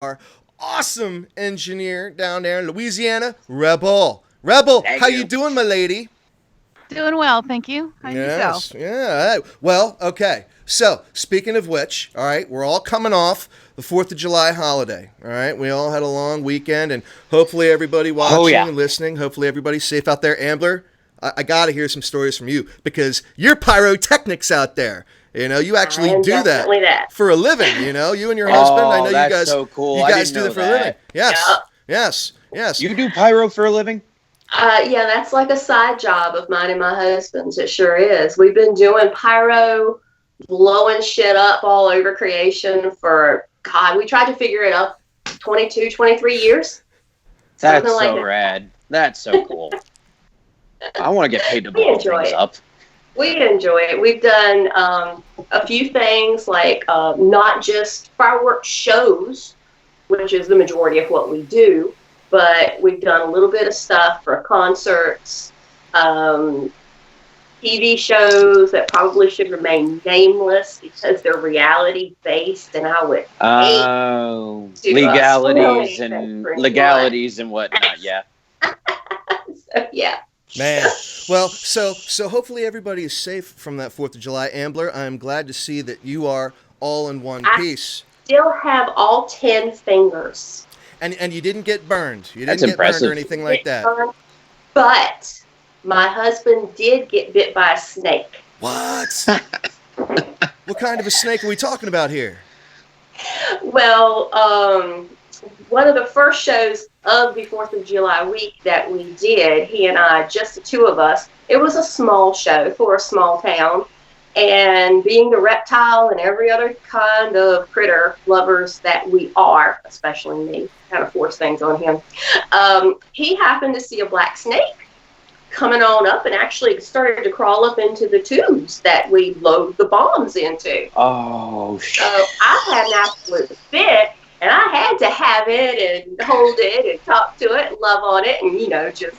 our awesome engineer down there in Louisiana, Rebel. Rebel, Thank how you you. doing, my lady? Doing well, thank you. How yourself? Yes, yeah. Well, okay. So, speaking of which, all right, we're all coming off the 4th of July holiday. All right, we all had a long weekend, and hopefully, everybody Oh watching yeah. and listening, hopefully, everybody's safe out there. Ambler, I got to hear some stories from you because you're pyrotechnics out there. You I actually am do that definitely that. for a living. You and your husband. I know Oh, that's so cool. you I guys didn't do that know for a living. that. Yes, Yeah. yes, yes. You do pyro for a living? Yeah, that's like a side job of mine and my husband's. It sure is. We've been doing pyro, blowing shit up all over creation for, God, we tried to figure it out 22, 23 years, something That's like so that. rad. That's so cool. I want to get paid to We blow enjoy things it. up. We enjoy it. We've done a few things like not just fireworks shows, which is the majority of what we do, but we've done a little bit of stuff for concerts, um, TV shows that probably should remain nameless because they're reality based, and I would hate Oh, to spoil legalities anything and for anyone. legalities and whatnot. Yeah. So yeah, Man, well, so hopefully everybody is safe from that 4th of July. Ambler, I'm glad to see that you are all in one I piece. still have all 10 fingers. And you didn't get burned. You That's didn't get burned or impressive. anything like that. But my husband did get bit by a snake. What? What kind of a snake are we talking about here? Well, one of the first shows of the 4th of July week that we did, he and I, just the two of us, it was a small show for a small town. And being the reptile and every other kind of critter lovers that we are, especially me, kind of force things on him, he happened to see a black snake coming on up and actually started to crawl up into the tubes that we load the bombs into. Oh, So I had an absolute fit, and I had to have it and hold it and talk to it and love on it and, just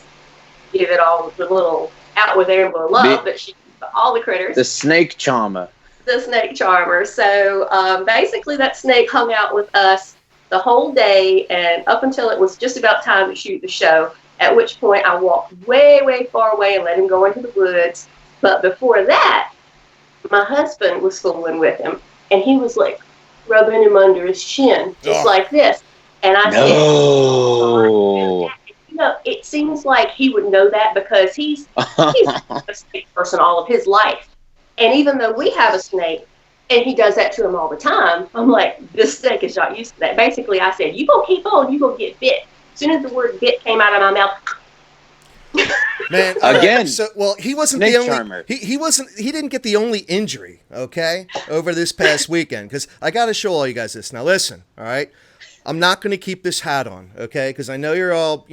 give it all the little out with Amber love that she all the critters. the snake charmer. The snake charmer. So basically that snake hung out with us the whole day and up until it was just about time to shoot the show, at which point I walked way, way far away and let him go into the woods. But before that, my husband was fooling with him, and he was like rubbing him under his chin, just like this. And I said, No. it seems like he would know that because he's a snake person all of his life. And even though we have a snake, and he does that to him all the time, I'm like, this snake is not used to that. Basically, I said, you gonna keep on, you gonna get bit. As soon as the word bit came out of my mouth, Man, Again, well, he wasn't snake the only. charmer. He wasn't. He didn't get the only injury. Okay, over this past weekend, because I got to show all you guys this. Now, listen. All right, I'm not going to keep this hat on. Okay, because I know you're all.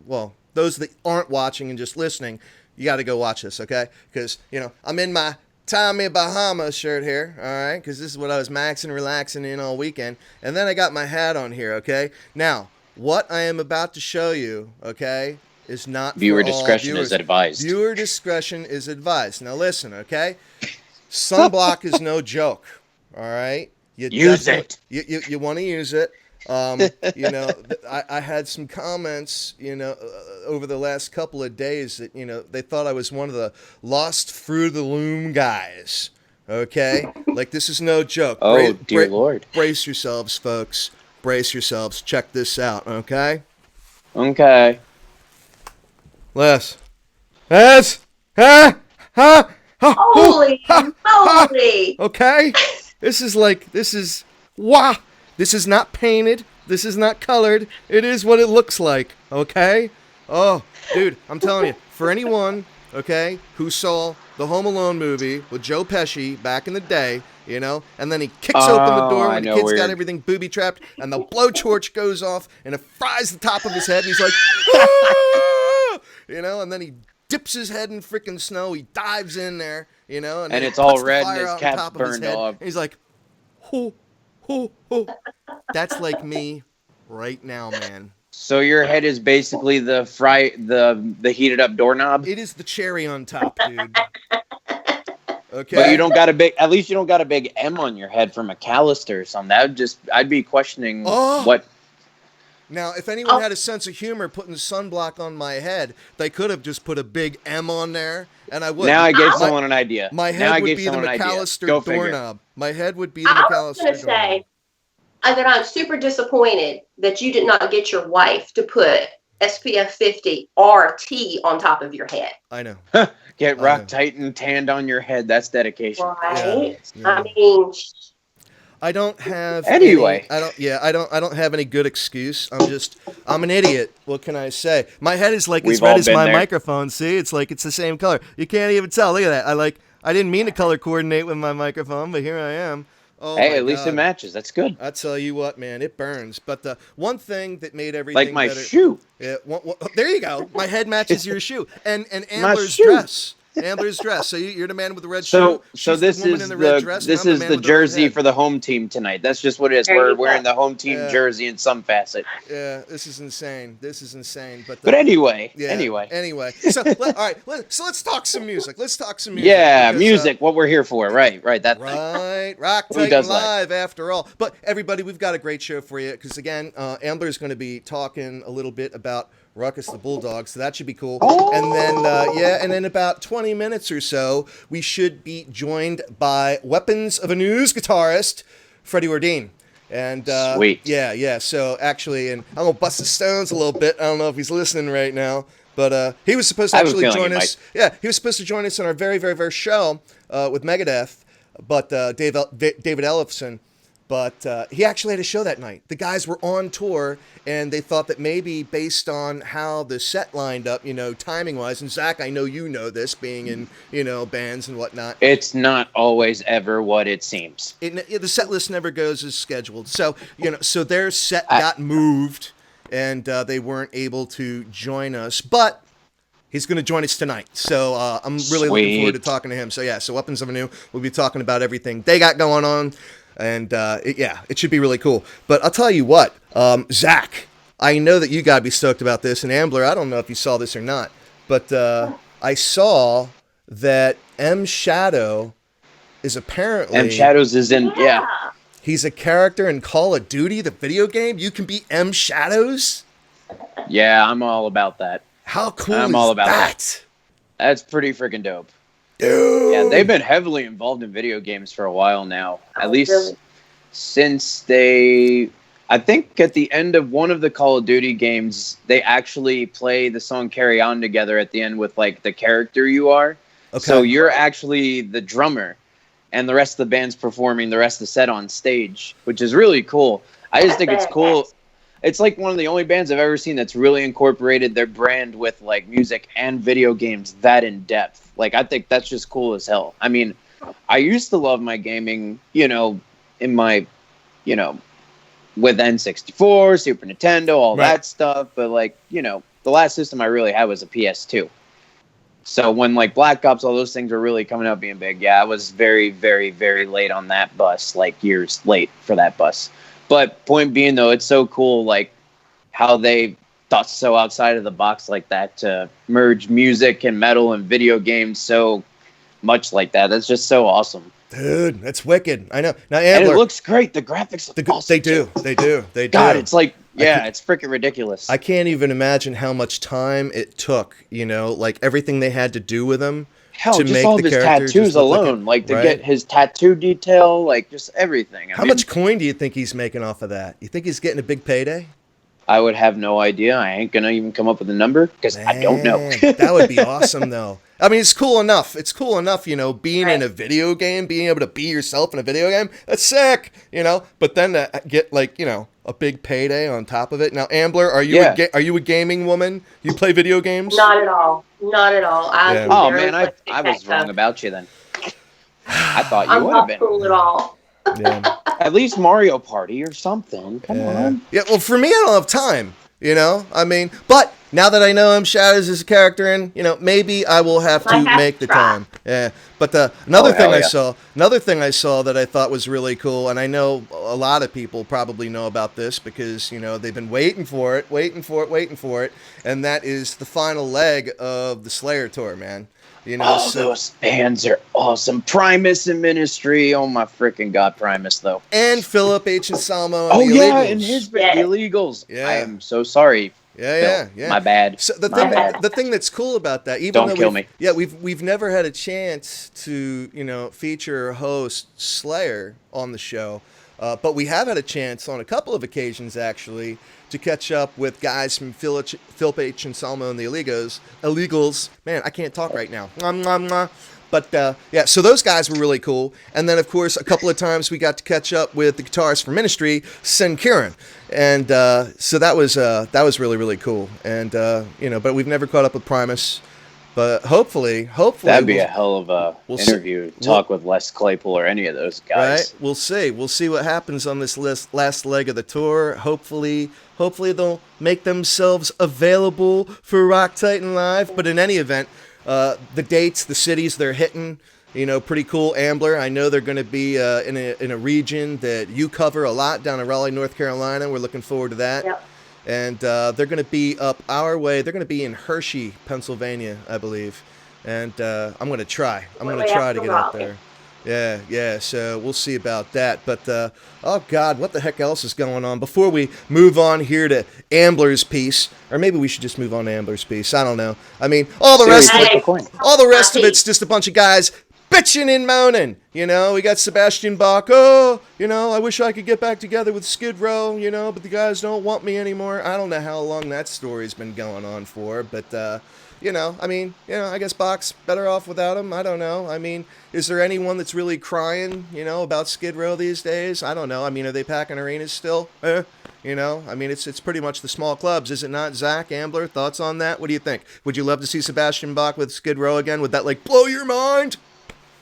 Well, those that aren't watching and just listening, you got to go watch this. Okay, because I'm in my Tommy Bahama shirt here. All right, because this is what I was maxing, relaxing in all weekend, and then I got my hat on here. Okay, now what I am about to show you. Okay, is not Viewer for all discretion viewers. is advised. Viewer discretion is advised. Now listen, okay? Sunblock is no joke. All right, Use it. You want to use it. I had some comments, over the last couple of days that they thought I was one of the lost Fruit of the Loom guys. Okay, like this is no joke. Oh, dear Lord. Brace yourselves, folks. Brace yourselves. Check this out. Okay. Okay. Les. Ha! holy moly! Okay? This is, wow. This is not painted. This is not colored. It is what it looks like, okay? Oh, dude, I'm telling you, for anyone, okay, who saw the Home Alone movie with Joe Pesci back in the day, and then he kicks open the door I when the know kid's where got you're- everything booby-trapped, and the blowtorch goes off, and it fries the top of his head, and he's like, ah! And then he dips his head in freaking snow. He dives in there, and then it's he all puts the red and fire his out on cap's top of his burned head, off. and he's like, hoo, hoo, hoo. That's like me right now, man. So your head is basically the heated up doorknob, It is the cherry on top, dude. Okay. but you don't got a big. At least you don't got a big M on your head from McAllister or something. That would I'd be questioning Oh. what Now, if anyone had a sense of humor putting sunblock on my head, they could have just put a big M on there, and I would. Now I gave someone an idea. My now head I would gave be the someone an idea. McAllister Go figure. doorknob. My head would be the I was McAllister going to doorknob. say that I'm super disappointed that you did not get your wife to put SPF 50 RT on top of your head. I know. Get Rock Titan tanned on your head. That's dedication. Right? Yeah. I mean, I don't have Anyway. I don't have any good excuse. I'm an idiot. What can I say? My head is like as We've red all as been my there. microphone. See, it's like it's the same color. You can't even tell. Look at that. I didn't mean to color coordinate with my microphone, but here I am. Oh, Hey, my at least God. it matches. That's good. I tell you what, man, it burns. But the one thing that made everything Like my better, shoe. Yeah, there you go. My head matches your shoe, and My Ambler's shoe. dress. Ambler's dress. So you're the man with the red shoe. So She's this the woman is in the red the dress, and this I'm is man the with the red jersey head. for the home team tonight. That's just what it is. There We're you go. wearing the home team Yeah. jersey in some facet. Yeah, this is insane. This is insane. But anyway, yeah, anyway. So all right, so let's talk some music. Let's talk some music. Yeah, because, music. What we're here for. Right. That thing. Right, Rock Who Titan does that? Live after all. But everybody, we've got a great show for you because again, Ambler's going to be talking a little bit about Ruckus the Bulldog, so that should be cool. Oh. And then and then about 20 minutes or so, we should be joined by Weapons of a News guitarist, Freddie Ordine. And Sweet. Yeah. So actually, and I'm gonna bust the stones a little bit. I don't know if he's listening right now, but he was supposed to I have a actually feeling join he us. Yeah, he was supposed to join us on our very, very first show with Megadeth, but David Ellefson. But he actually had a show that night. The guys were on tour, and they thought that maybe based on how the set lined up, timing-wise, and Zach, I know you know this, being in, bands and whatnot. It's not always ever what it seems. The set list never goes as scheduled. So, so their set got moved, and they weren't able to join us. But he's going to join us tonight. So I'm really looking forward to talking to him. So, yeah, so Weapons of a New, we'll be talking about everything they got going on. And, it should be really cool. But I'll tell you what, Zach, I know that you got to be stoked about this. And Ambler, I don't know if you saw this or not, but I saw that M. Shadow is apparently... M. Shadows is in, yeah. He's a character in Call of Duty, the video game. You can be M. Shadows? Yeah, I'm all about that. How cool I'm is all about that? That's pretty freaking dope. Dude! Yeah, they've been heavily involved in video games for a while now. At least really? since I think at the end of one of the Call of Duty games, they actually play the song Carry On together at the end with like the character you are. Okay. So you're actually the drummer and the rest of the band's performing the rest of the set on stage, which is really cool. I just think it's cool. It's like one of the only bands I've ever seen that's really incorporated their brand with like music and video games that in depth. Like, I think that's just cool as hell. I mean, I used to love my gaming, in my, with N64, Super Nintendo, all that stuff. But like, the last system I really had was a PS2. So when like Black Ops, all those things were really coming up being big. Yeah, I was very, very, very late on that bus, like years late for that bus. But point being, though, it's so cool, like, how they thought so outside of the box like that to merge music and metal and video games so much like that. That's just so awesome. Dude, that's wicked. I know. Now, And Ambler, it looks great. The graphics are awesome. they do. God, it's like, it's freaking ridiculous. I can't even imagine how much time it took, like everything they had to do with him. Hell, to just make all the of his character tattoos just look alone, like to get his tattoo detail, like just everything. How much coin do you think he's making off of that? You think he's getting a big payday? I would have no idea. I ain't gonna even come up with a number because I don't know. That would be awesome, though. I mean, it's cool enough. It's cool enough, being in a video game, being able to be yourself in a video game. That's sick, But then to get like, a big payday on top of it. Now, Ambler, are you are you a gaming woman? You play video games? Not at all. Not at all. Yeah. Oh man, I was wrong about you then. I thought you I'm would have not been. cool at all. Yeah. At least Mario Party or something. Come on. Yeah, well, for me, I don't have time, I mean, but now that I know him, Shadows is a character, and maybe I will have to Might have make to the try. time. Yeah, but another hell thing I saw that I thought was really cool, and I know a lot of people probably know about this because they've been waiting for it, and that is the final leg of the Slayer tour, man. Oh, those bands are awesome. Primus and Ministry. Oh my freaking god, Primus though. And Philip H. Anselmo and Oh the yeah, Illegals. and his the Yeah. Illegals. Yeah. I am so sorry. Yeah. My bad. So the My thing, bad. the thing that's cool about that, even Don't though kill we've, me. yeah, we've never had a chance to feature or host Slayer on the show, but we have had a chance on a couple of occasions actually to catch up with guys from Philip H. Anselmo and the Illegals. Man, I can't talk right now. Mwah, mwah, mwah. But yeah, so those guys were really cool. And then, of course, a couple of times we got to catch up with the guitarist for Ministry, Sen Kieran. And so that was really, really cool. And, but we've never caught up with Primus. But hopefully. That'd be a hell of a we'll see- interview. Talk with Les Claypool or any of those guys. Right? We'll see. We'll see what happens on this last leg of the tour. Hopefully they'll make themselves available for Rock Titan Live. But in any event, the dates, the cities they're hitting, pretty cool. Ambler, I know they're going to be in a region that you cover a lot down in Raleigh, North Carolina. We're looking forward to that. Yep. And they're going to be up our way. They're going to be in Hershey, Pennsylvania, I believe. And I'm going to try. I'm going to try to get out there. Yeah. So we'll see about that. But, oh, God, what the heck else is going on? Before we move on here to Ambler's piece, or maybe we should just move on to Ambler's piece. I don't know. I mean, all the rest of Seriously, it, flip a coin. all the rest of it's just a bunch of guys bitching and moaning. We got Sebastian Bach. Oh, I wish I could get back together with Skid Row, but the guys don't want me anymore. I don't know how long that story's been going on for, but, I guess Bach's better off without him. I don't know. I mean, is there anyone that's really crying, about Skid Row these days? I don't know. I mean, are they packing arenas still? I mean, it's pretty much the small clubs, is it not? Zach, Ambler, thoughts on that? What do you think? Would you love to see Sebastian Bach with Skid Row again? Would that, blow your mind?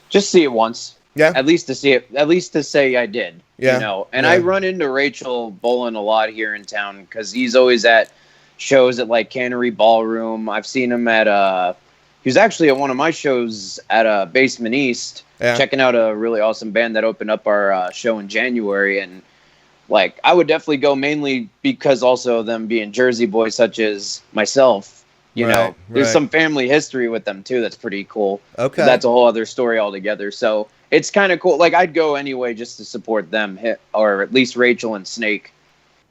Just see it once. Yeah. At least to see it. At least to say I did. Yeah. And Yeah. I run into Rachel Bolin a lot here in town because he's always at shows at Cannery Ballroom. I've seen him at he was actually at one of my shows at Basement East, checking out a really awesome band that opened up our show in January. And I would definitely go mainly because also of them being Jersey boys, such as myself. There's some family history with them too. That's pretty cool. Okay. That's a whole other story altogether. So it's kind of cool. I'd go anyway just to support them, or at least Rachel and Snake.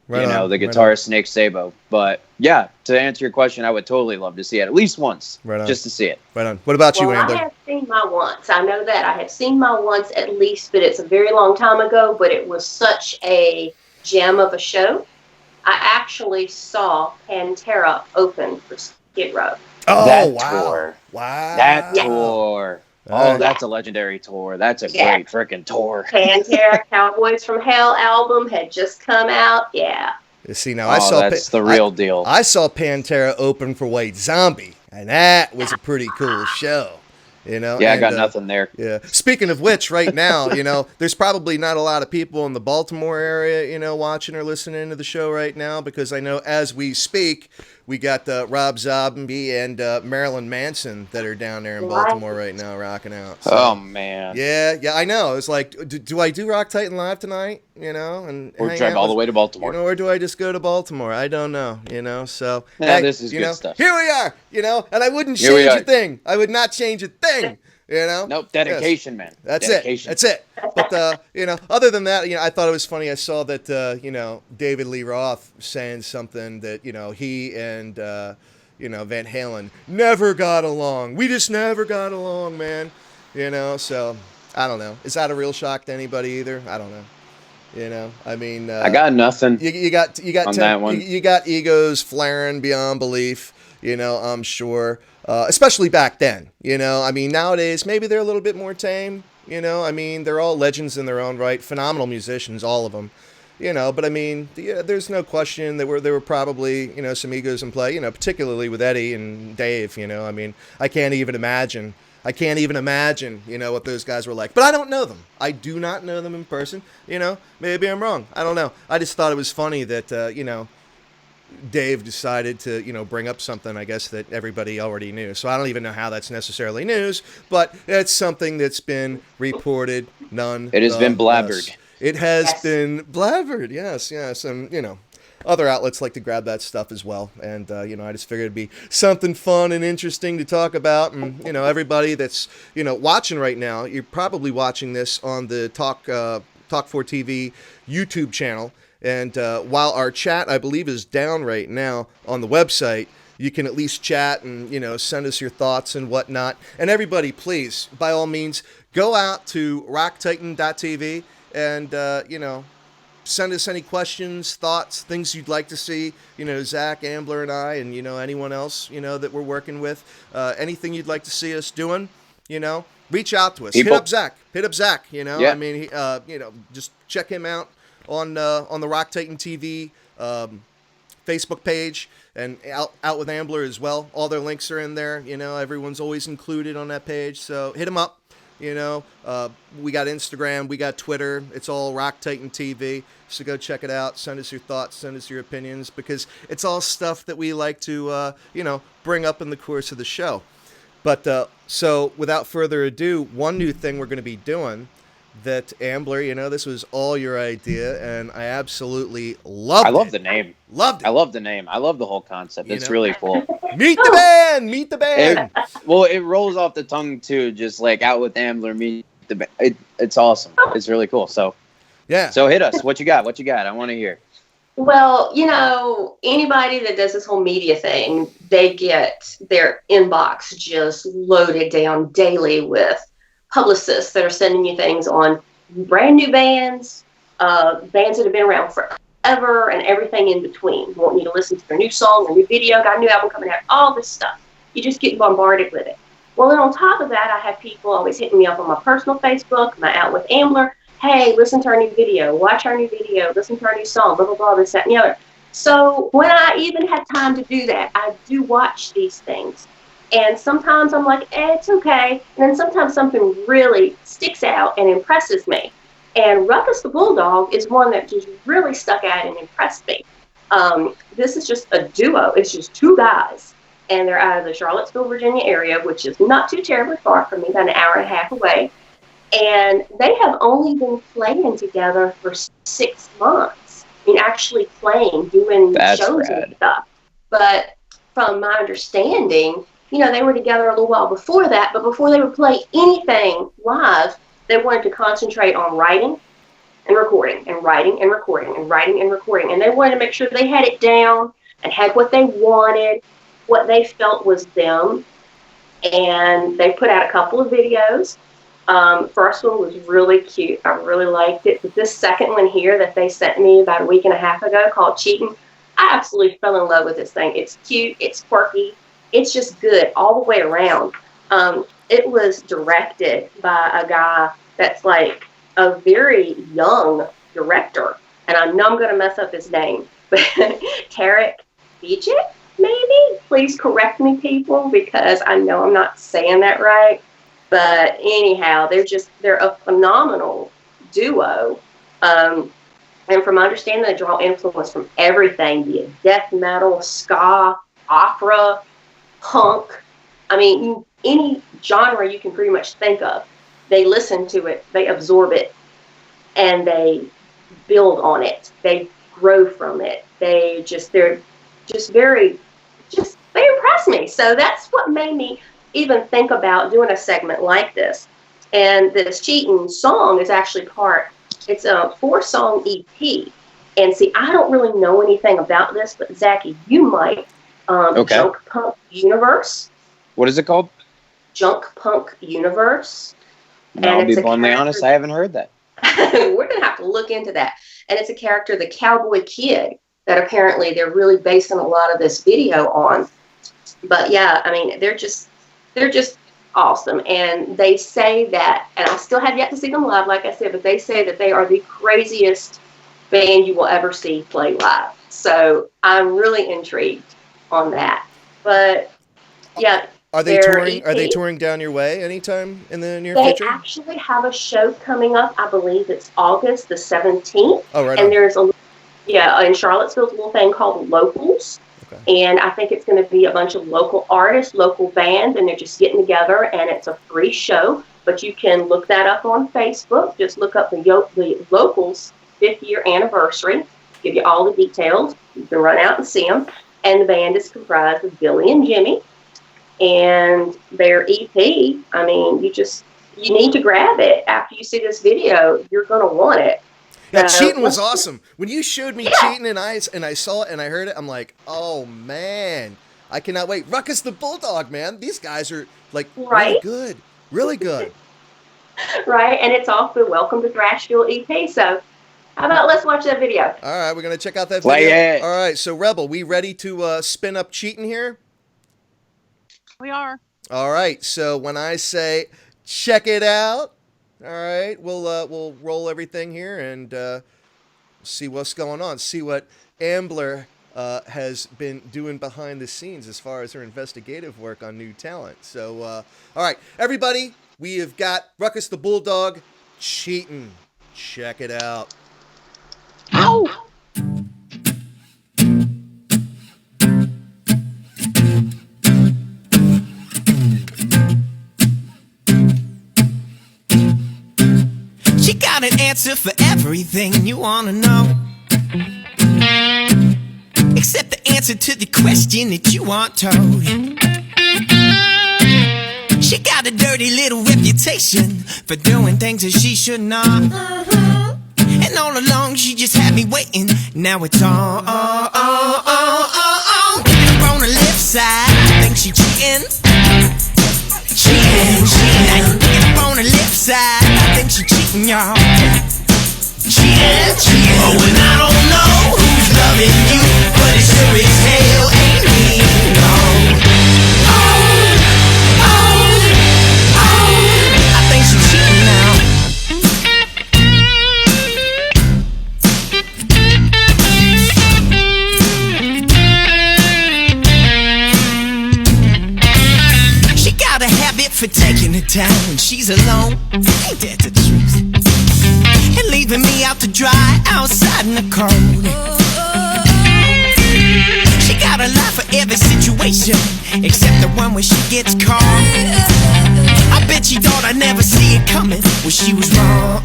Right on, the right guitarist Snake Sabo. But yeah, to answer your question, I would totally love to see it at least once, Right on. just to see it. Right on. What about you, Well, I Ambler? have seen my once. I know that. I have seen my once at least, but it's a very long time ago. But it was such a gem of a show. I actually saw Pantera open for Skid Row. Oh, That wow. tour. Wow. That Yeah. tour. Yeah. Oh, that's a legendary tour. That's a Yeah. great freaking tour. Pantera Cowboys from Hell album had just come out. Yeah. See, now I Oh, saw that's the real deal. I saw Pantera open for White Zombie, and that was a pretty cool show. Yeah, I got nothing there. Yeah. Speaking of which, right now, there's probably not a lot of people in the Baltimore area, watching or listening to the show right now, because I know as we speak, we got Rob Zombie and Marilyn Manson that are down there in Baltimore right now rocking out. So, Oh man. yeah, I know. It's like, do I do Rock Titan Live tonight? And Or hang drive out all the with- way to Baltimore. or do I just go to Baltimore? I don't know, So Yeah, hey, this is good stuff. Here we are, and I wouldn't Here we change are. a thing. I would not change a thing, Nope, dedication, man. That's dedication. it. That's it. But other than that, I thought it was funny. I saw that David Lee Roth saying something that he and Van Halen never got along. We just never got along, man. So I don't know. Is that a real shock to anybody either? I don't know. I mean, I got nothing. you got on that one. You got egos flaring beyond belief. I'm sure, especially back then. I mean, nowadays maybe they're a little bit more tame. I mean, they're all legends in their own right, phenomenal musicians, all of them. But I mean, there's no question that there were probably some egos in play. Particularly with Eddie and Dave. I mean, I can't even imagine what those guys were like. But I don't know them. I do not know them in person. Maybe I'm wrong. I don't know. I just thought it was funny that, Dave decided to, bring up something, I guess, that everybody already knew. So I don't even know how that's necessarily news, but it's something that's been reported. It has been blabbered. It has been blabbered. Yes. And, other outlets like to grab that stuff as well. And, I just figured it'd be something fun and interesting to talk about. And, everybody that's, watching right now, you're probably watching this on the Talk4TV YouTube channel. And while our chat, I believe, is down right now on the website, you can at least chat and, send us your thoughts and whatnot. And everybody, please, by all means, go out to rocktitan.tv and, send us any questions, thoughts, things you'd like to see, Zach, Ambler, and I, and, anyone else, that we're working with. Anything you'd like to see us doing, reach out to us. Hit up Zach. Yeah. I mean, just check him out on the Rock Titan TV Facebook page, and out with Ambler as well. All their links are in there. Everyone's always included on that page. So hit them up. We got Instagram, we got Twitter. It's all Rock Titan TV. So go check it out. Send us your thoughts, send us your opinions, because it's all stuff that we like to, bring up in the course of the show. But so without further ado, one new thing we're going to be doing that, Ambler, this was all your idea, and I absolutely loved it. I love the name. Loved it. I love the name. I love the whole concept. It's really cool. Meet the band! Meet the band! It rolls off the tongue, too, just like Out with Ambler, meet the band. It's awesome. It's really cool. So, yeah. So hit us. What you got? I want to hear. Well, anybody that does this whole media thing, they get their inbox just loaded down daily with publicists that are sending you things on brand new bands, bands that have been around forever, and everything in between. Want you to listen to their new song, their new video, got a new album coming out, all this stuff. You just get bombarded with it. Well, then on top of that, I have people always hitting me up on my personal Facebook, my Out with Ambler. Hey, listen to our new video, watch our new video, listen to our new song, blah, blah, blah, this, that, and the other. So when I even have time to do that, I do watch these things. And sometimes I'm like, it's okay. And then sometimes something really sticks out and impresses me. And Ruckus the Bulldog is one that just really stuck out and impressed me. This is just a duo. It's just two guys. And they're out of the Charlottesville, Virginia area, which is not too terribly far from me, about an hour and a half away. And they have only been playing together for 6 months. I mean, actually playing, doing shows and stuff. But from my understanding, they were together a little while before that, but before they would play anything live, they wanted to concentrate on writing and recording and writing and recording and writing and recording. And they wanted to make sure they had it down and had what they wanted, what they felt was them. And they put out a couple of videos. First one was really cute. I really liked it. But this second one here that they sent me about a week and a half ago called Cheating, I absolutely fell in love with this thing. It's cute. It's quirky. It's just good all the way around. It was directed by a guy that's like a very young director. And I know I'm going to mess up his name. But Tarek Fijit, maybe? Please correct me, people, because I know I'm not saying that right. But anyhow, they're a phenomenal duo. And from my understanding, they draw influence from everything, be it death metal, ska, opera, punk. I mean, any genre you can pretty much think of. They listen to it, they absorb it, and they build on it. They grow from it. They impress me. So that's what made me even think about doing a segment like this. And this Cheating song is actually it's a 4-song EP. And see, I don't really know anything about this, but Zachy, you might. Junk Punk Universe. What is it called? Junk Punk Universe. No, I'll be bluntly honest, I haven't heard that. We're going to have to look into that. And it's a character, the Cowboy Kid, that apparently they're really basing a lot of this video on. But yeah, I mean, they're just awesome. And they say that, and I still have yet to see them live, like I said, but they say that they are the craziest band you will ever see play live. So I'm really intrigued on that. But yeah. Are they touring down your way anytime in the near future? They actually have a show coming up. I believe it's August the 17th. Oh, right. And there's Yeah, in Charlottesville's a little thing called Locals. Okay. And I think it's going to be a bunch of local artists, local bands, and they're just getting together, and it's a free show. But you can look that up on Facebook. Just look up the Locals 5th year anniversary. Give you all the details. You can run out and see them. And the band is comprised of Billy and Jimmy. And their EP, I mean, you need to grab it after you see this video. You're going to want it. Yeah, Cheatin' was awesome. When you showed me Cheatin' and I saw it and I heard it, I'm like, oh man, I cannot wait. Ruckus the Bulldog, man. These guys are like really good. Really good. Right, and it's off the Welcome to Thrashville EP. So how about let's watch that video? All right, we're going to check out that video. All right, so Rebel, we ready to spin up Cheatin' here? We are. All right, so when I say check it out, all right, we'll roll everything here and see what's going on. See what Ambler has been doing behind the scenes as far as her investigative work on new talent. So, all right, everybody, we have got Ruckus the Bulldog Cheatin'. Check it out. Ow! She got an answer for everything you want to know, except the answer to the question that you want told. She got a dirty little reputation for doing things that she should not. And all along she just had me waiting. Now it's on. On the left side, I think she cheating. Now on the left side, I think she cheating, y'all. Cheating. Oh, and I don't know who's loving you, but it sure as hell ain't me, no. I think she's cheating now. She got a habit for taking her time when she's alone. Ain't that the truth? And leaving me out to dry outside in the cold. She got a lie for every situation, except the one where she gets caught. I bet she thought I'd never see it coming. Well, she was wrong.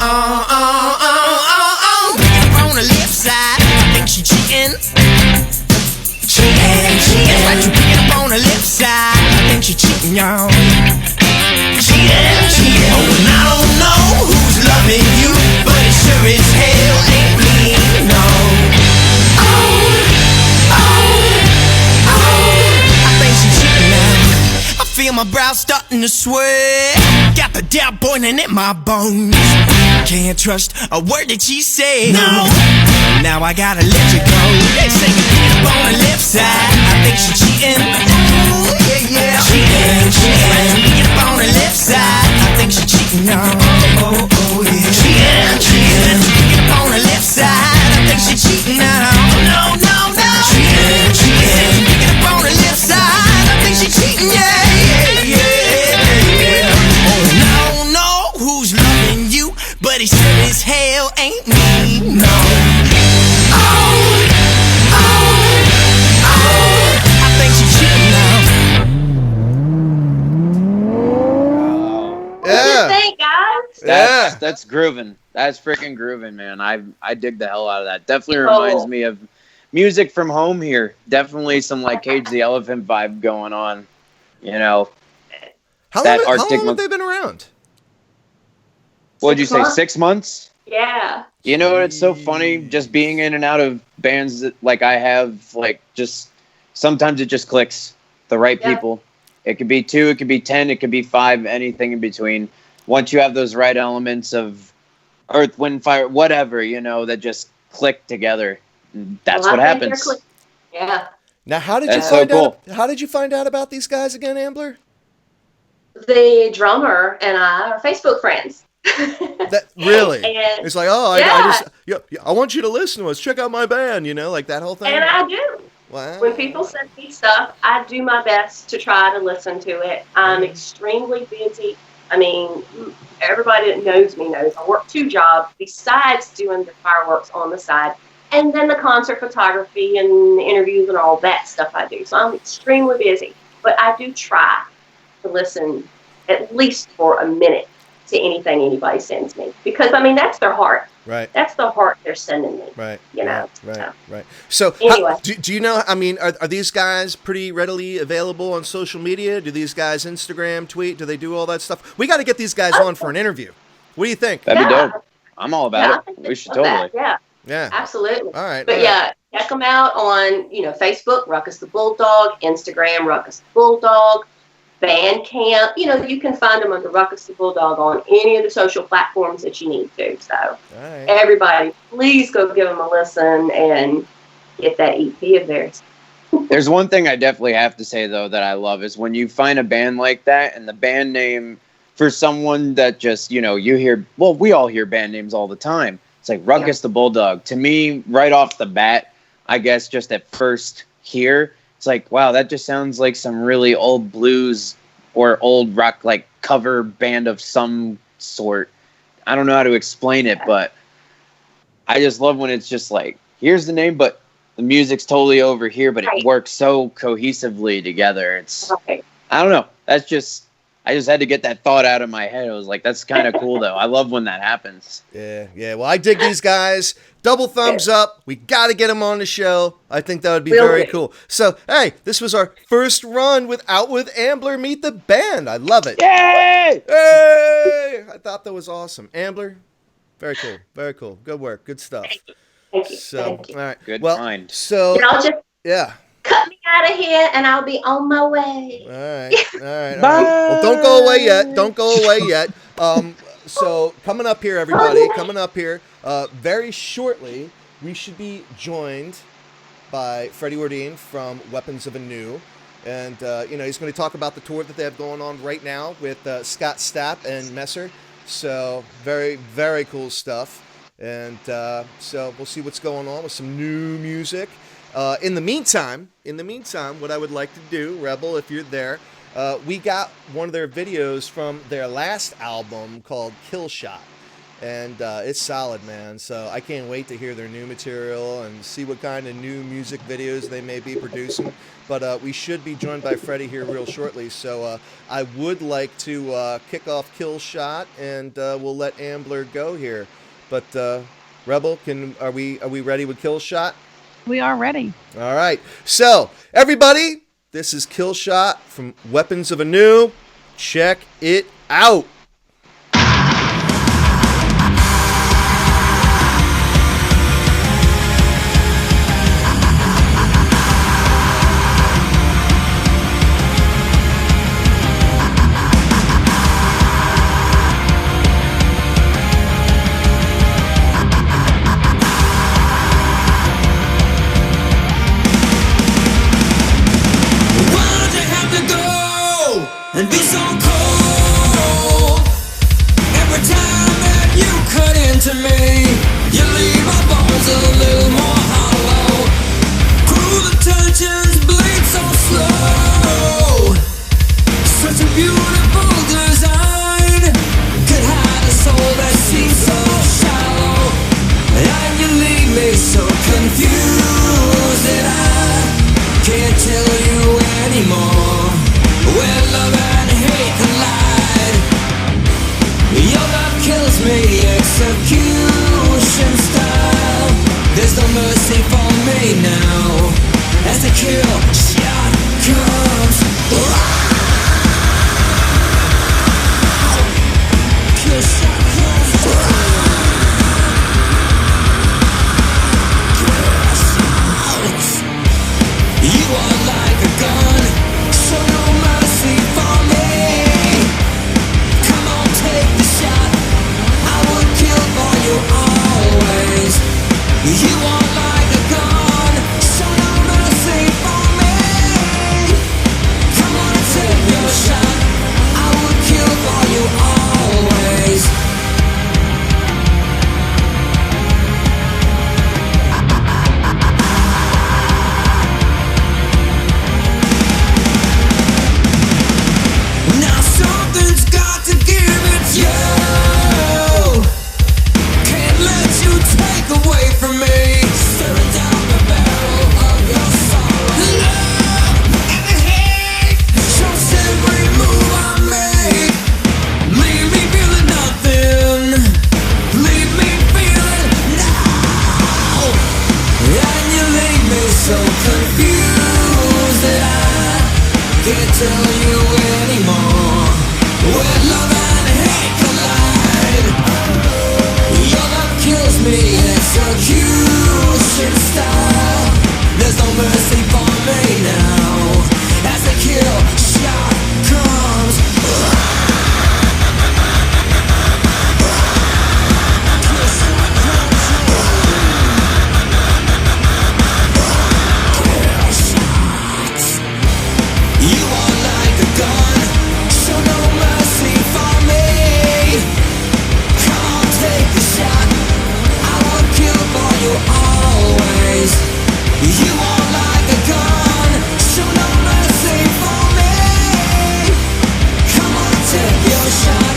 On the left side, I think she cheating. That's right, you pick it up on the left side, I think she cheating, y'all. Cheating. Oh, and I don't know who's loving you, but it sure as hell ain't me, no. I think she's cheating now. I feel my brow starting to sweat. Got the doubt boiling in my bones. Can't trust a word that she said. No. Now I gotta let you go. They say you get up on the left side, I think she's cheating. Ooh, yeah. Cheating. Get up on the left side, I think she's cheating, y'all. Oh, yeah. Cheating. Get up on the left side, I think she's cheating now. No. Cheating. Get up on the left side, I think she's cheating, yeah. Oh, and I don't know who's loving you, but it sure as hell ain't me, no. I think she's cheating now. What do you think, guys? That's grooving. That's freaking grooving, man. I dig the hell out of that. Definitely reminds me of music from home here. Definitely some like Cage the Elephant vibe going on. You know. How long have they been around? What'd you say, 6 months? Yeah. You know what? It's so funny just being in and out of bands that like I have, like just sometimes it just clicks. The right people. It could be 2, it could be 10, it could be 5, anything in between. Once you have those right elements of earth, wind, fire, whatever, you know, that just click together. That's what happens. Yeah. Now, how did you find out about these guys again, Ambler? The drummer and I are Facebook friends. That really? And it's like, I want you to listen to us. Check out my band, you know, like that whole thing. And I do. Wow. When people send me stuff, I do my best to try to listen to it. I'm extremely busy. I mean, everybody that knows me knows I work 2 jobs besides doing the fireworks on the side. and then the concert photography and interviews and all that stuff I do. So I'm extremely busy, but I do try to listen at least for a minute to anything anybody sends me, because I mean that's their heart. Right. That's the heart they're sending me. Right. You know. Right. So Anyway. do you know? I mean, are these guys pretty readily available on social media? Do these guys Instagram, tweet? Do they do all that stuff? We got to get these guys on for an interview. What do you think? That'd be Yeah. dope. I'm all Yeah, I about think it. they We should love totally. that. Yeah. Yeah. Absolutely. All right. But all yeah, check them out on, Facebook, Ruckus the Bulldog, Instagram, Ruckus the Bulldog, Bandcamp. You can find them under Ruckus the Bulldog on any of the social platforms that you need to. So All right. everybody, please go give them a listen and get that EP of theirs. There's one thing I definitely have to say, though, that I love is when you find a band like that and the band name for someone that just, you hear, well, we all hear band names all the time. It's like Ruckus the Bulldog. To me, right off the bat, I guess just at first hear, it's like, wow, that just sounds like some really old blues or old rock, like cover band of some sort. I don't know how to explain it, but I just love when it's just like, here's the name, but the music's totally over here, but it works so cohesively together. It's, Okay. I don't know. That's just, I just had to get that thought out of my head. I was like, that's kind of cool, though. I love when that happens. Yeah. Well, I dig these guys. Double thumbs up. We got to get them on the show. I think that would be very cool. So, hey, this was our first run with Out with Ambler Meet the Band. I love it. Yay! Hey! I thought that was awesome. Ambler, very cool. Very cool. Good work. Good stuff. Thank you. So, Thank you. all right. Good well, find. So, Y'all just yeah. cut me out of here and I'll be on my way. All right. Well, don't go away yet. Don't go away yet. So coming up here, everybody, very shortly, we should be joined by Freddie Wardine from Weapons of Anew. And, he's going to talk about the tour that they have going on right now with Scott Stapp and Messer. So very, very cool stuff. And so we'll see what's going on with some new music. In the meantime, what I would like to do, Rebel, if you're there, we got one of their videos from their last album called Kill Shot. And it's solid, man. So I can't wait to hear their new material and see what kind of new music videos they may be producing. But we should be joined by Freddie here real shortly. So I would like to kick off Kill Shot, and we'll let Ambler go here. But Rebel, are we ready with Kill Shot? We are ready. All right. So everybody, this is Kill Shot from Weapons of Anew. Check it out. Why'd you have to go and be so cold? Every time that you cut into me, you leave my bones a little more hollow. Cruel intentions bleed so slow. Such a beautiful design could hide a soul that seems so shallow. And you leave me so confused that I can't tell you anymore where love and hate Can't tell you anymore. Where love and hate collide. Your love kills me, execution style. There's no mercy for me now. As the kill shot comes. You are like a gun, show no mercy for me. Come on, take a shot. I will kill for you always. You are like a gun, show no mercy for me. Come on, take your shot.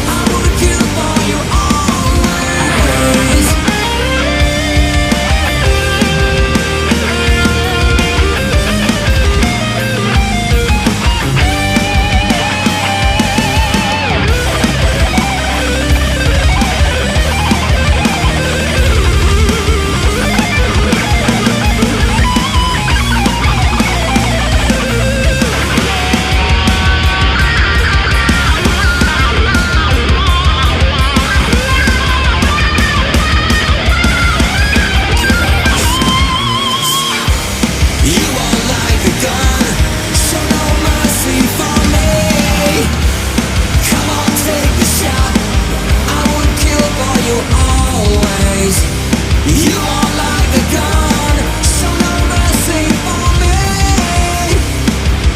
I will kill for you always. You are like a gun, show no mercy for me. Come on, take a shot. I would kill for you always. You are like a gun, show no mercy for me.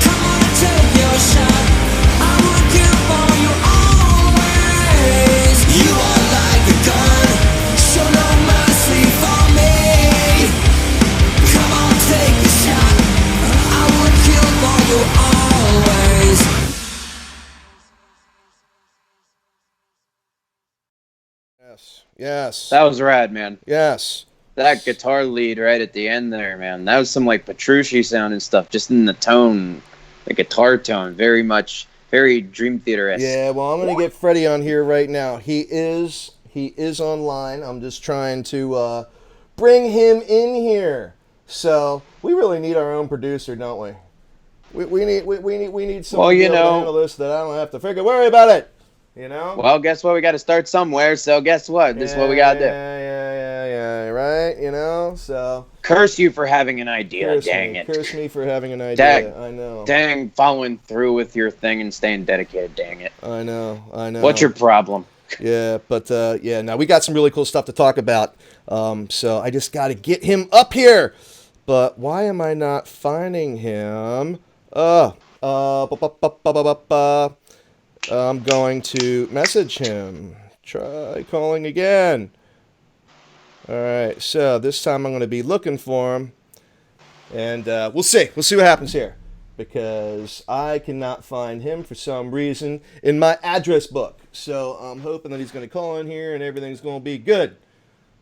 Come on, take your shot. I would kill for you always. You are like a gun, show no mercy for me. Come on, take a shot. I would kill for you always. Yes. That was rad, man. Yes. That guitar lead right at the end there, man. That was some like Petrucci sound and stuff, just in the tone, the guitar tone, very Dream Theater-esque. Yeah, well, I'm going to get Freddie on here right now. He is online. I'm just trying to bring him in here. So we really need our own producer, don't we? We need someone Well, to be you able to know- handle this that I don't have to worry about it. You know? Well, guess what? We got to start somewhere. So guess what? This is what we got to do. Yeah, right? You know? So Curse you for having an idea. Dang it. Curse me for having an idea. Dang. I know. Dang, following through with your thing and staying dedicated. Dang it. I know. What's your problem? Yeah, but yeah, now we got some really cool stuff to talk about. So I just got to get him up here. But why am I not finding him? I'm going to message him. Try calling again. All right, so this time I'm going to be looking for him. And we'll see. We'll see what happens here. Because I cannot find him for some reason in my address book. So I'm hoping that he's going to call in here and everything's going to be good.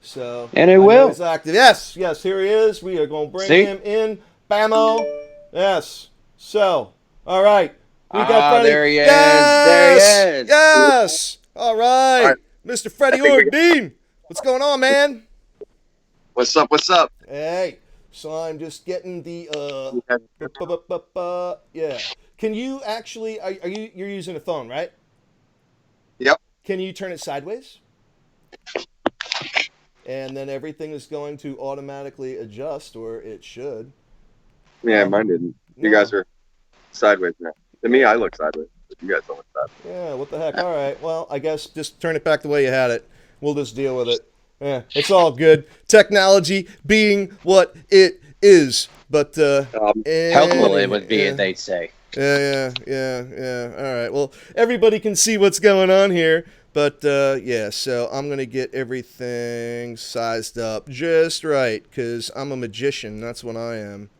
So And it I know will. he's active. Yes, here he is. We are going to bring See? him in. Bammo. Yes. So, all right. We got Freddie. There he is. Yes! There he is. Yes. All right. All right. Mr. Freddie I think we Ordine. What's going on, man? What's up? What's up? Hey. So I'm just getting the yeah. Can you actually you're using a phone, right? Yep. Can you turn it sideways? And then everything is going to automatically adjust, or it should. Yeah, mine didn't. You No. guys are sideways now. To me, I look sideways. But you guys don't look sideways. Yeah, what the heck? All right. Well, I guess just turn it back the way you had it. We'll just deal with it. Yeah, it's all good. Technology being what it is. But Helpful it would be, they say. Yeah. All right. Well, everybody can see what's going on here. But, yeah, so I'm going to get everything sized up just right because I'm a magician. That's what I am.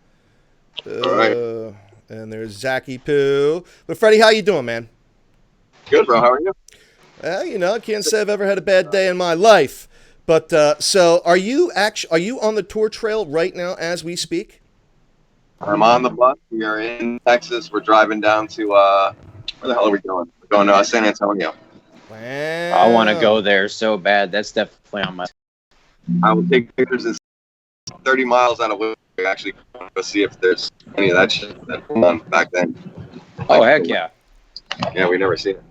All right. And there's Zachy Poo. But, Freddie, how you doing, man? Good, bro. How are you? I can't say I've ever had a bad day in my life. But, so are you on the tour trail right now as we speak? I'm on the bus. We are in Texas. We're driving down to, where the hell are we going? We're going to San Antonio. Wow. I want to go there so bad. That's definitely on my. I will take pictures in 30 miles out of way. Actually, go see if there's any of that shit that went on back then. Oh heck yeah. Yeah, we never seen it.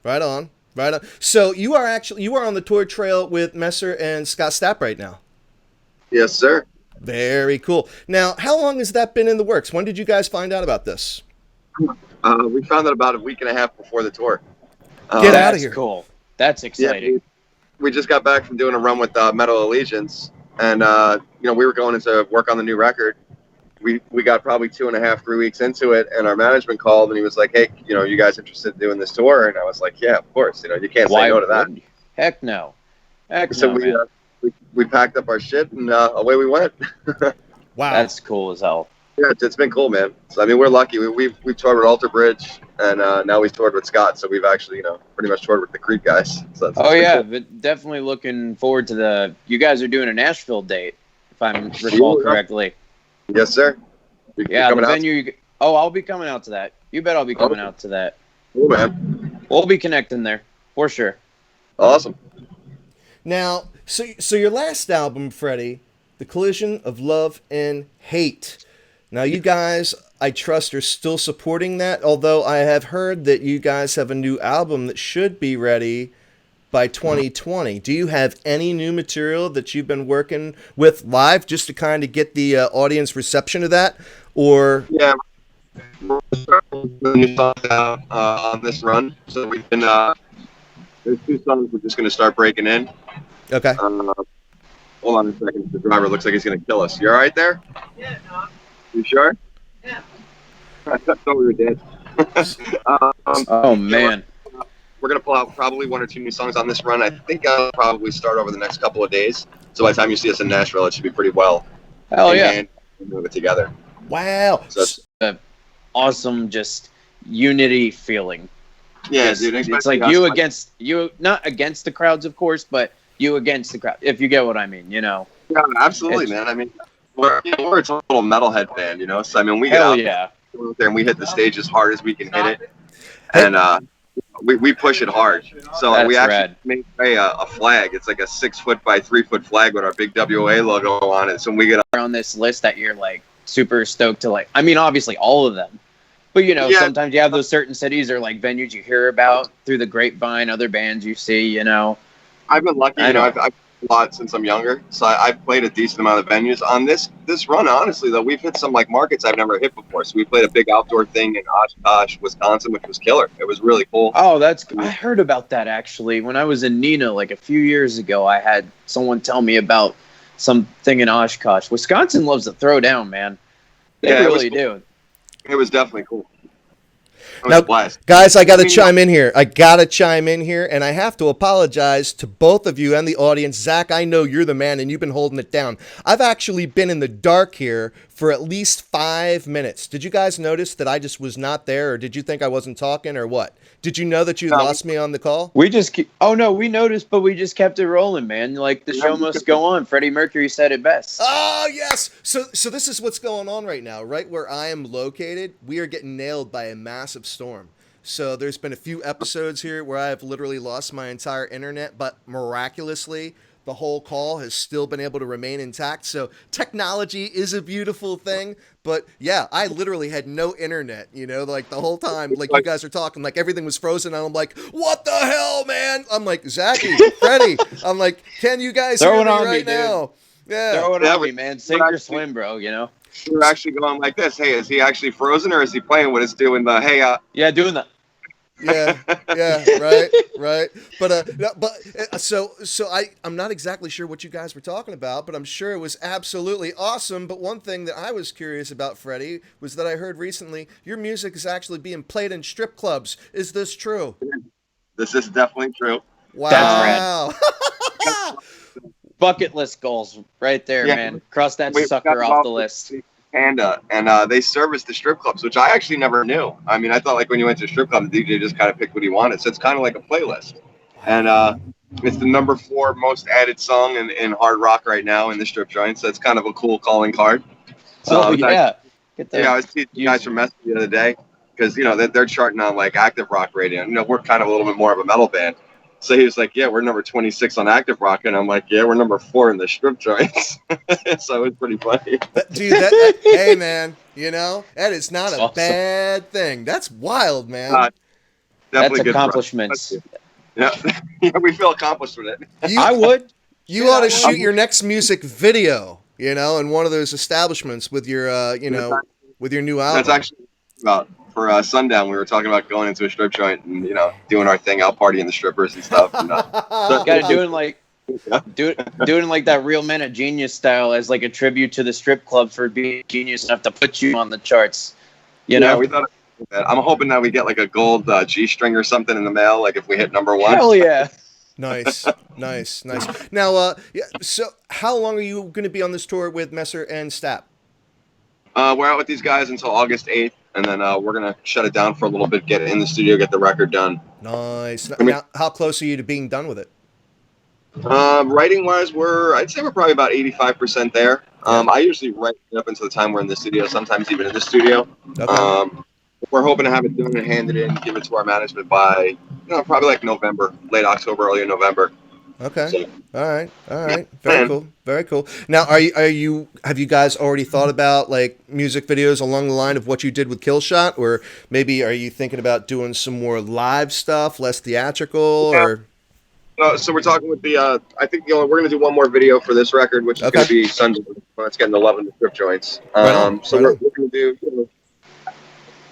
Right on. Right on. So you are on the tour trail with Messer and Scott Stapp right now. Yes, sir. Very cool. Now, how long has that been in the works? When did you guys find out about this? We found out about a week and a half before the tour. Get out of That's here. cool. That's exciting. Yeah, we just got back from doing a run with Metal Allegiance, and we were going into work on the new record. We got probably 2.5, 3 weeks into it, and our management called, and he was like, "Hey, you guys interested in doing this tour?" And I was like, "Yeah, of course. You can't say no to that." would you? Heck no. Heck So no, man. we packed up our shit and away we went. Wow. That's cool as hell. Yeah, it's been cool, man. So I mean, we're lucky. We've toured with Alter Bridge, and now we've toured with Scott. So we've actually, pretty much toured with the Creed guys. So that's Oh been yeah, cool. but definitely looking forward to you guys are doing a Nashville date, if I recall correctly. Yes, sir. You're Yeah, the coming out? venue. Oh, I'll be coming out to that. You bet I'll be coming out to that. Cool, man. We'll be connecting there for sure. Awesome. Now, so your last album, Freddie, The Collision of Love and Hate. Now, you guys, I trust, are still supporting that, although I have heard that you guys have a new album that should be ready by 2020. Do you have any new material that you've been working with live just to kind of get the audience reception of that? Or Yeah. We're starting the new songs out on this run. So we've been there's 2 songs we're just going to start breaking in. okay, Hold on a second. The driver looks like he's going to kill us. You all right there? Yeah. You sure? Yeah. I thought we were dead. Oh man. We're going to pull out probably 1 or 2 new songs on this run. I think I'll probably start over the next couple of days. So by the time you see us in Nashville, it should be pretty well. Hell yeah. And move it together. wow. So it's- Awesome, just unity feeling. yeah, It's, dude. it's especially like us, you against you, not against the crowds, of course, but you against the crowd. If you get what I mean, Yeah, absolutely, It's- man. I mean, we're a total metalhead band, So I mean, we get Hell out yeah. there and we hit the stage as hard as we can hit it, and we push it hard. So That's we actually rad. made a flag. It's like a 6 foot by 3 foot flag with our big WA logo on it. So when we get On this list that you're like super stoked to I mean, obviously all of them, but Yeah. sometimes you have those certain cities or like venues you hear about through the grapevine, other bands you see, I've been lucky, I know. I've played a lot since I'm younger, so I've played a decent amount of venues. On this run, honestly, though, we've hit some like markets I've never hit before. So we played a big outdoor thing in Oshkosh, Wisconsin, which was killer. It was really cool. Oh, I heard about that actually. When I was in Neenah like a few years ago, I had someone tell me about something in Oshkosh. Wisconsin loves to throw down, man. They Yeah, it was really cool. do. It was definitely cool. It was Now, a blast. guys, I got to I mean, chime in here. And I have to apologize to both of you and the audience. Zach, I know you're the man, and you've been holding it down. I've actually been in the dark here for at least 5 minutes. Did you guys notice that I just was not there, or did you think I wasn't talking, or what? Did you know that you No. lost me on the call? We just we noticed, but we just kept it rolling, man. Like the show must go on. Freddie Mercury said it best. Oh, yes. So this is what's going on right now. Right where I am located, we are getting nailed by a massive storm. So there's been a few episodes here where I have literally lost my entire internet, but miraculously, the whole call has still been able to remain intact. So technology is a beautiful thing. But yeah, I literally had no internet, like the whole time, like you guys are talking, like everything was frozen. And I'm like, what the hell, man? I'm like, Zachy, Freddie, I'm like, can you guys Throw hear it me on me, right dude. now? Yeah. Throw it Yeah, on me, we- man. Sink or swim, bro. We were actually going like this. Hey, is he actually frozen or is he playing what it's doing? Hey, Yeah, doing that. Yeah, right. But so I'm not exactly sure what you guys were talking about, but I'm sure it was absolutely awesome. But one thing that I was curious about, Freddie, was that I heard recently your music is actually being played in strip clubs. Is this true? this is definitely true. Wow. Bucket list goals right there, Yeah. man. Cross that We sucker got off involved the with list. Panda, and they service the strip clubs, which I actually never knew. I mean, I thought like when you went to a strip club, the DJ just kind of picked what he wanted. So it's kind of like a playlist. And it's the number 4 most added song in hard rock right now in the strip joint. So it's kind of a cool calling card. So Oh it's yeah. Get I was teaching you guys from Messi the other day because they're charting on like active rock radio. We're kind of a little bit more of a metal band. So he was like, yeah, we're number 26 on Active Rock. And I'm like, yeah, we're number 4 in the strip joints. So it was pretty funny. Dude, hey, man, you know, that is not a Awesome. bad thing. That's wild, man. Definitely That's good for us. accomplishments. Yeah. Yeah, we feel accomplished with it. I would. You Shit, ought to I would. shoot your next music video, you know, in one of those establishments with your, you know, with your new album. That's actually about for Sundown. We were talking about going into a strip joint and, you know, doing our thing out partying the strippers and stuff. And, Got to doing like doing like that Real Men of Genius style as like a tribute to the strip club for being genius enough to put you on the charts. You know, we thought that. I'm hoping that we get like a gold G-string or something in the mail, like if we hit number 1. hell yeah. Nice. Now, yeah, so how long are you going to be on this tour with Messer and Stapp? We're out with these guys until August 8th, and then we're going to shut it down for a little bit, get it in the studio, get the record done. Nice. Now, how close are you to being done with it? Writing-wise, I'd say we're probably about 85% there. I usually write up until the time we're in the studio, sometimes even in the studio. Okay. We're hoping to have it done and handed in, give it to our management by, you know, probably like November, late October, early November. Okay. So, All right. Very cool. Now, have you guys already thought about like music videos along the line of what you did with Killshot, or maybe are you thinking about doing some more live stuff, less theatrical, or? So we're talking with the, I think we're going to do one more video for this record, which is going to be Sunday. It's getting the love in the strip joints. We're going to do, you know,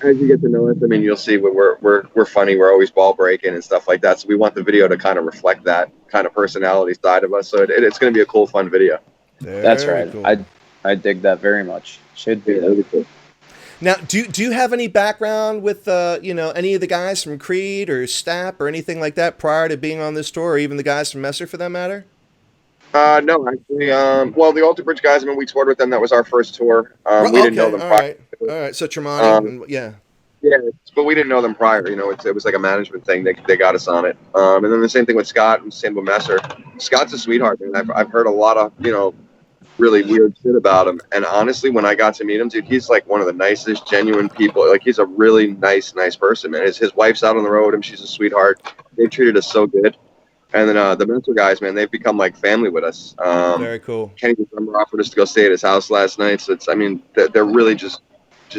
as you get to know us, I mean, you'll see we're funny. We're always ball breaking and stuff like that. So we want the video to kind of reflect that kind of personality side of us. So it's going to be a cool, fun video. That's right. Cool. I dig that very much. Should be. That'll be cool. Now, do you have any background with you know, any of the guys from Creed or Stapp or anything like that prior to being on this tour, or even the guys from Messer for that matter? No, actually. Well, the Alter Bridge guys, I mean, we toured with them. That was our first tour. We didn't know them prior. All right. So Tremonti, yeah. Yeah, but we didn't know them prior. You know, it was like a management thing. They got us on it. And then the same thing with Scott and same with Messer. Scott's a sweetheart, man. I've heard a lot of, you know, really weird shit about him. And honestly, when I got to meet him, dude, he's like one of the nicest, genuine people. Like, he's a really nice person, man. His wife's out on the road with him. She's a sweetheart. They treated us so good. And then the Messer guys, man, they've become like family with us. Very cool. Kenny December offered us to go stay at his house last night. So I mean, they're really just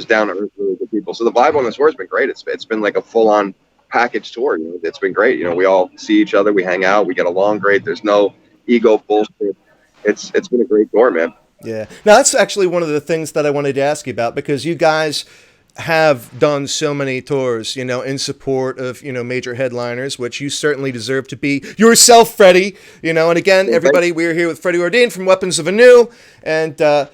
down to earth, really good people. So the vibe on the tour has been great. It's been like a full on package tour. You know, it's been great. You know, we all see each other, we hang out, we get along great. There's no ego bullshit. It's been a great tour, man. Yeah. Now that's actually one of the things that I wanted to ask you about, because you guys have done so many tours, you know, in support of, you know, major headliners, which you certainly deserve to be yourself, Freddie. You know, and again, everybody, we're here with Freddie Ordain from Weapons of Anew, and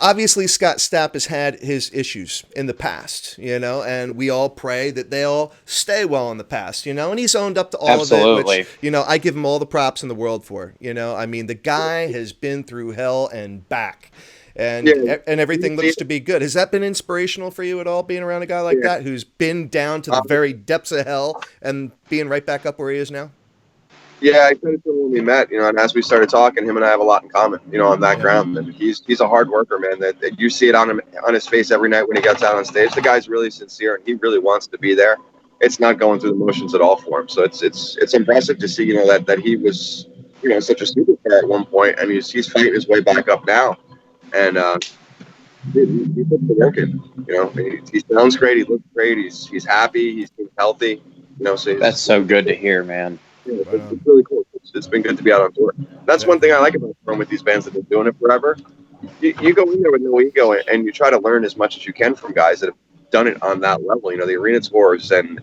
obviously Scott Stapp has had his issues in the past, you know, and we all pray that they all stay well in the past, you know, and he's owned up to all of it, which, you know, I give him all the props in the world for, you know. I mean, the guy has been through hell and back, and everything looks to be good. Has that been inspirational for you at all, being around a guy like that who's been down to the very depths of hell and being right back up where he is now? Yeah, I said it to him when we met, you know, and as we started talking, him and I have a lot in common, you know, on that ground. And he's a hard worker, man. That you see it on his face every night when he gets out on stage. The guy's really sincere and he really wants to be there. It's not going through the motions at all for him. So it's impressive to see, you know, that he was, you know, such a superstar at one point, and he's fighting his way back up now. And he puts the work in. You know, he sounds great. He looks great. He's happy. He's healthy. You know, so that's so good to hear, man. Yeah, it's really cool. It's been good to be out on tour. That's one thing I like about touring with these bands that have been doing it forever. You go in there with no ego, and you try to learn as much as you can from guys that have done it on that level. You know, the arena tours and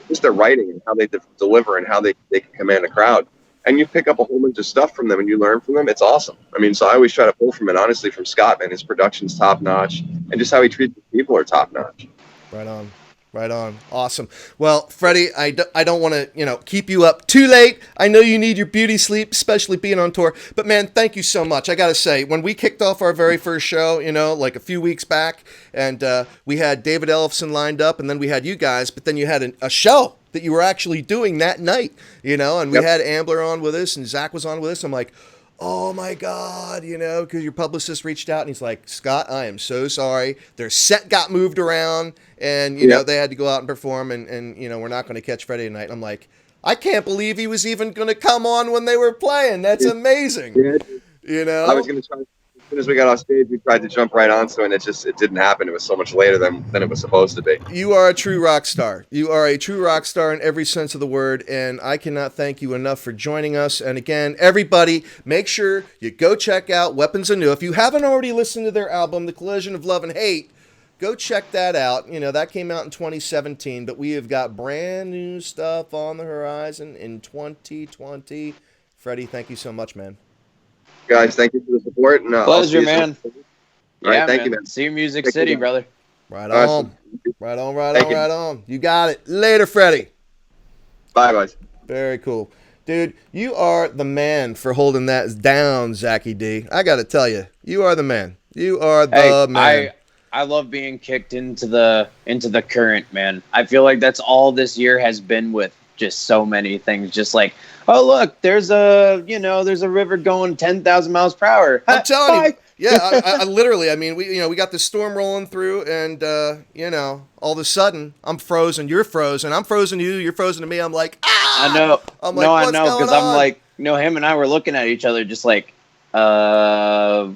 just their writing and how they deliver and how they can command a crowd. And you pick up a whole bunch of stuff from them and you learn from them. It's awesome. I mean, so I always try to pull from it, honestly, from Scott, man. His production's top notch, and just how he treats people are top notch. Right on. Right on. Awesome. Well, Freddie, I don't want to, you know, keep you up too late. I know you need your beauty sleep, especially being on tour. But, man, thank you so much. I got to say, when we kicked off our very first show, you know, like a few weeks back, and we had David Ellefson lined up, and then we had you guys, but then you had a show that you were actually doing that night, you know, and we had Ambler on with us, and Zach was on with us. I'm like, oh my God, you know, because your publicist reached out and he's like, Scott, I am so sorry. Their set got moved around and, you know, they had to go out and perform and, you know, we're not going to catch Freddie tonight. And I'm like, I can't believe he was even going to come on when they were playing. That's amazing. Yeah. You know, I was going to try. As soon as we got off stage, we tried to jump right onto it, and it didn't happen. It was so much later than it was supposed to be. You are a true rock star. You are a true rock star in every sense of the word, and I cannot thank you enough for joining us. And again, everybody, make sure you go check out Weapons Anew. If you haven't already listened to their album, The Collision of Love and Hate, go check that out. You know, that came out in 2017, but we have got brand new stuff on the horizon in 2020. Freddie, thank you so much, man. Guys, thank you for the support. And, Pleasure, man. All right, thank you, man. See you, Music Thank City, you, man. brother. Right Awesome. on. Right on, right Thank on, you. right on. You got it. Later, Freddie. Bye, guys. Very cool. Dude, you are the man for holding that down, Zachy D. I got to tell you, you are the man. You are the man. I love being kicked into the current, man. I feel like that's all this year has been with just so many things. Just like, oh look, there's a river going 10,000 miles per hour. I'm telling you. Bye. Yeah, I literally, I mean, we got the storm rolling through, and all of a sudden, I'm frozen. You're frozen. I'm frozen to you. You're frozen to me. I'm like, ah! I know. I'm like, I what's know, going because I'm on? like, him and I were looking at each other, just like, all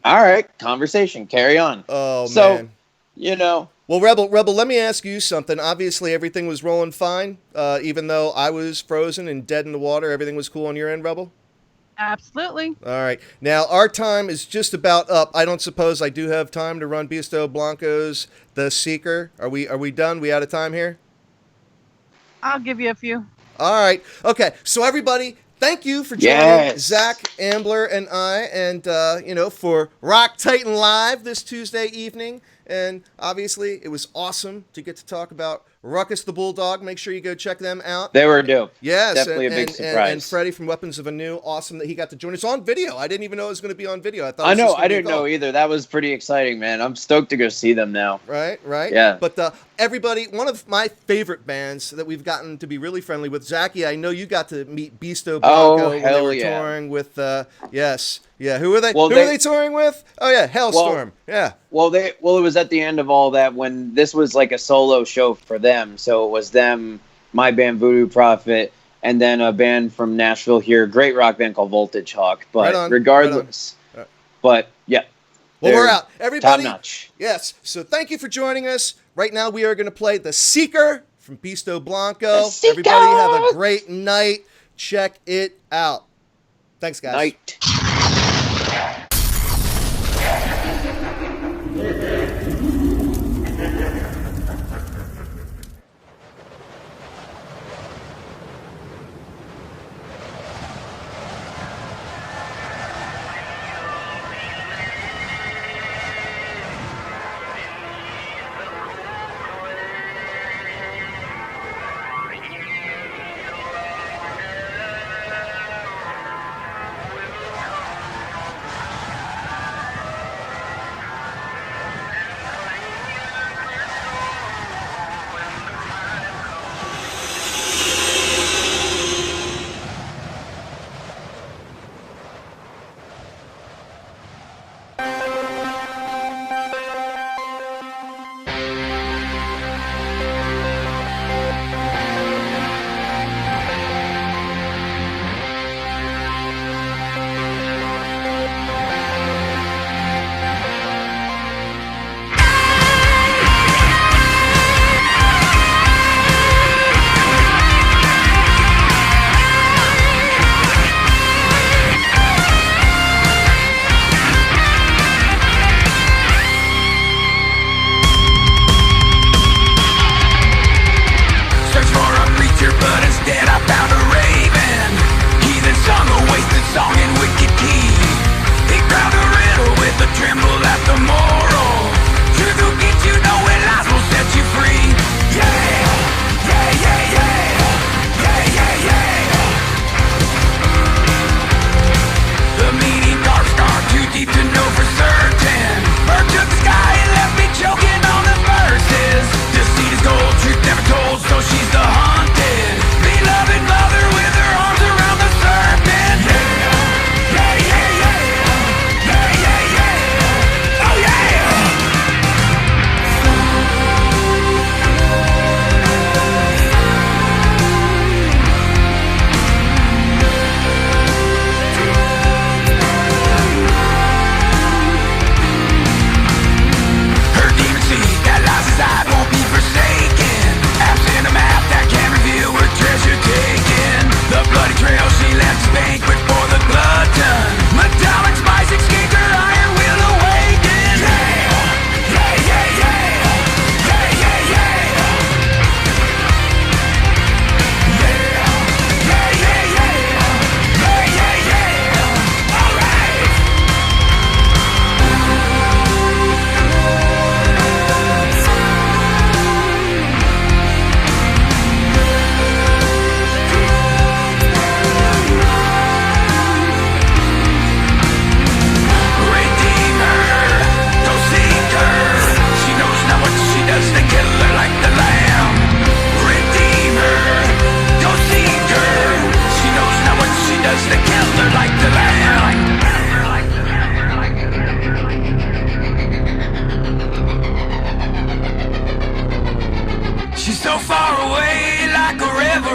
right, conversation, carry on. Oh So, man. Well, Rebel, let me ask you something. Obviously, everything was rolling fine, even though I was frozen and dead in the water. Everything was cool on your end, Rebel? Absolutely. All right. Now, our time is just about up. I don't suppose I do have time to run Bisto Blanco's The Seeker. Are we done? We out of time here? I'll give you a few. All right. Okay. So, everybody, thank you for joining Yes. Zach, Ambler, and I, and, for Rock Titan Live this Tuesday evening. And obviously, it was awesome to get to talk about Ruckus the Bulldog. Make sure you go check them out. They were dope. Yes, Definitely a big surprise. And Freddie from Weapons of Anew, awesome that he got to join us on video. I didn't even know it was going to be on video. I thought. I it was know. just gonna I be a didn't call. know either. That was pretty exciting, man. I'm stoked to go see them now. Right. Yeah. But everybody, one of my favorite bands that we've gotten to be really friendly with, Zachy. I know you got to meet Bisto Blanco when they hell were yeah. touring with. Yes. Yeah. Who were they? Well, Who were they touring with? Oh yeah, Hellstorm. Yeah. Well, it was at the end of all that when this was like a solo show for them. So it was them, my band Voodoo Prophet, and then a band from Nashville here, great rock band called Voltage Hawk. But Right on, regardless, right on. but yeah. Well, they're we're out. Everybody. top notch. Yes. So thank you for joining us. Right now we are going to play The Seeker from Bisto Blanco. The Seeker! Everybody have a great night. Check it out. Thanks, guys. Night.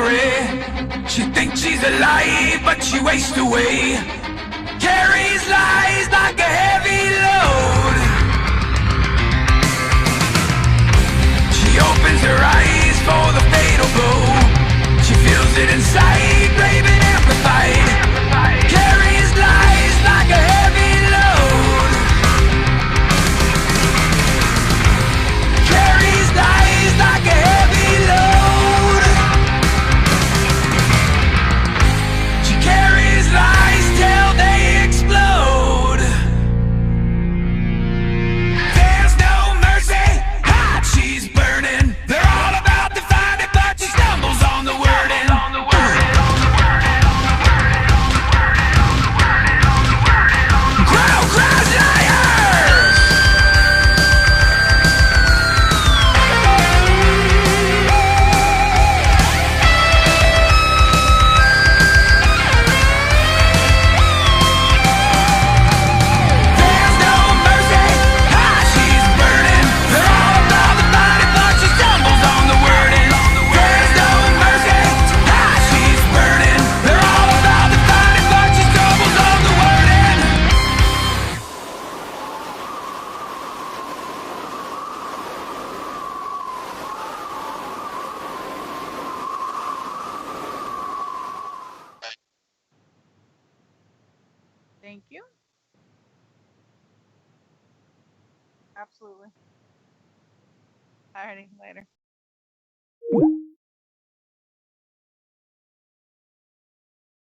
story. She thinks she's alive, but she wastes away. Carries lies like a heavy load. She opens her eyes for the fatal blow. She feels it inside, brave and amplified. Carries lies like a heavy load. Carries lies like a heavy load. She carries lies till they explode. There's no mercy, hot she's burning. They're all about to find it, but she stumbles on the wording. Crowd cries liars. There's no mercy, hot she's burning. They're all about the body, but she stumbles on the wording. There's no mercy, hot she's burning. They're all about the body, but she stumbles on the wording. Thank you. Absolutely. Alrighty, later.